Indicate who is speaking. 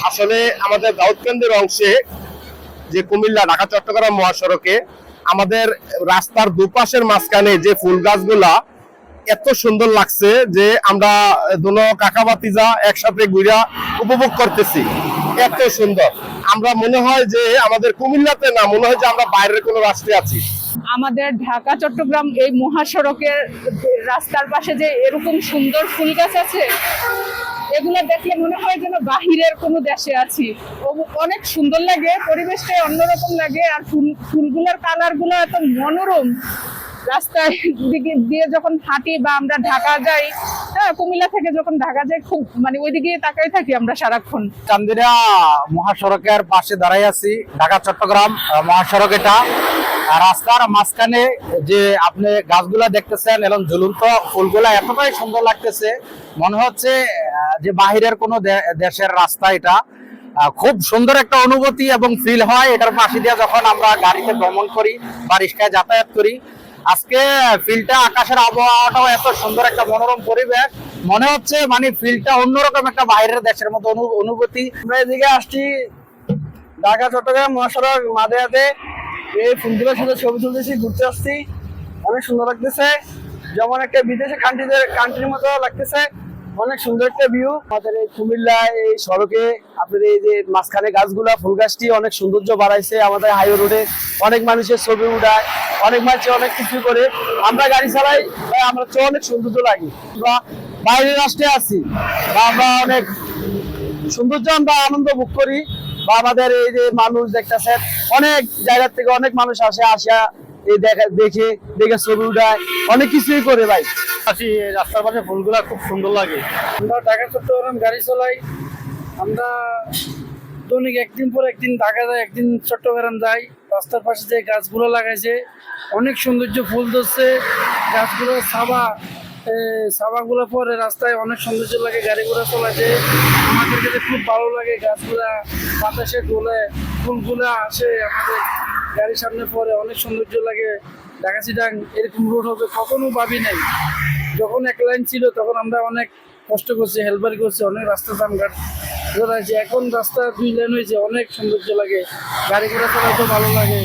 Speaker 1: আসলে আমাদের দাউদকান্দির অংশে যে কুমিল্লা ঢাকা চট্টগ্রাম মহাসড়কে আমাদের রাস্তার দুপাশের মাঝখানে যে ফুল গাছগুলা এত সুন্দর লাগছে যে আমরা দুনো কাকা ভাতিজা একসাথে ঘুরা উপভোগ করতেছি। এত সুন্দর, আমরা মনে হয় যে আমাদের কুমিল্লাতে না, মনে হয় যে আমরা বাইরের কোনো রাষ্ট্রে আছি।
Speaker 2: আমাদের ঢাকা চট্টগ্রাম এই মহাসড়কের রাস্তার পাশে যে এরকম সুন্দর ফুল গাছ আছে, এগুলো দেখলে মনে হয় যেন বাহিরের কোনো দেশে আছি। অনেক সুন্দর লাগে, পরিবেশটা অন্যরকম লাগে। আর ফুলগুলোর কালার গুলো এত মনোরম। রাস্তায় দিকে দিয়ে যখন হাঁটি বা আমরা ঢাকা যাই, হ্যাঁ, কুমিল্লা থেকে যখন ঢাকা যাই, খুব মানে ওইদিকে তাকাই থাকি আমরা সারাক্ষণ।
Speaker 3: চান্দিনা মহাসড়কের পাশে দাঁড়াই আছি, ঢাকা চট্টগ্রাম মহাসড়ক। এটা রাস্তার মাঝখানে যে আপনি গাছগুলা দেখতেছেন এবং ঝুলন্ত ফুলগুলা এতটাই সুন্দর লাগতেছে, মনে হচ্ছে যে বাহিরের কোনো দেশের রাস্তা। এটা খুব সুন্দর একটা অনুভূতি এবং ফিল হয় এটার পাশে দিয়ে যখন আমরা গাড়িতে ভ্রমণ করি বা রিক্সায় যাতায়াত করি। আজকে ফিলটা, আকাশের আবহাওয়াটাও এত সুন্দর, একটা মনোরম পরিবেশ, মনে হচ্ছে মানে ফিলটা অন্যরকম একটা বাইরের দেশের মতো অনুভূতি।
Speaker 4: আমরা এদিকে আসছি ঢাকা চট্টগ্রাম মহাসড়ক মাঝে এই ফুলগুলোর সাথে ছবি তুলতেছি, ঘুরতে আসছি, অনেক সুন্দর লাগতেছে, যেমন একটা বিদেশে কান্ট্রির মতো লাগতেছে। অনেক সুন্দর একটা ভিউ। আমাদের এই কুমিল্লা এই সড়কে আপনাদের এই যে মাঝখানে গাছগুলা, ফুল গাছটি অনেক সৌন্দর্য বাড়াইছে। আমাদের হাইওয়ে রোডে অনেক মানুষের ছবি উঠায়, অনেক মানুষ অনেক কিছু করে। আমরা গাড়ি চালাই, আমরা অনেক সৌন্দর্য লাগে। বা বাইরের রাষ্ট্রে আছি বা আমরা অনেক সৌন্দর্য আমরা আনন্দ ভোগ করি। বা আমাদের এই যে মানুষ দেখতেছেন, অনেক জায়গা থেকে অনেক মানুষ আসা এই দেখে ছবি উঠায়, অনেক কিছুই করে। ভাই
Speaker 3: রাস্তার পাশে ফুলগুলা খুব সুন্দর লাগে।
Speaker 4: আমরা ঢাকা চট্টগ্রাম গাড়ি চালাই, আমরা দৈনিক একদিন পর একদিন ঢাকা যাই, একদিন চট্টগ্রাম যাই। রাস্তার পাশে যে গাছগুলো লাগাইছে অনেক সৌন্দর্য, ফুল ধরছে গাছগুলো, সাবাগুলো পরে রাস্তায় অনেক সৌন্দর্য লাগে। গাড়ি ঘোড়া চলাছে, আমাদের কাছে খুব ভালো লাগে। গাছগুলা বাতাসে দোলে, ফুলগুলা আসে আমাদের গাড়ির সামনে পরে, অনেক সৌন্দর্য লাগে। ঢাকা চিটাং এরকম রোড হবে কখনো ভাবি নাই। যখন এক লাইন ছিল তখন আমরা অনেক কষ্ট করছি, হেলপার করছি, অনেক রাস্তা দামঘাট ধরেছি। এখন রাস্তা 2 লেন হয়েছে, অনেক সৌন্দর্য লাগে, গাড়ি ঘোড়া চলাইতে ভালো লাগে।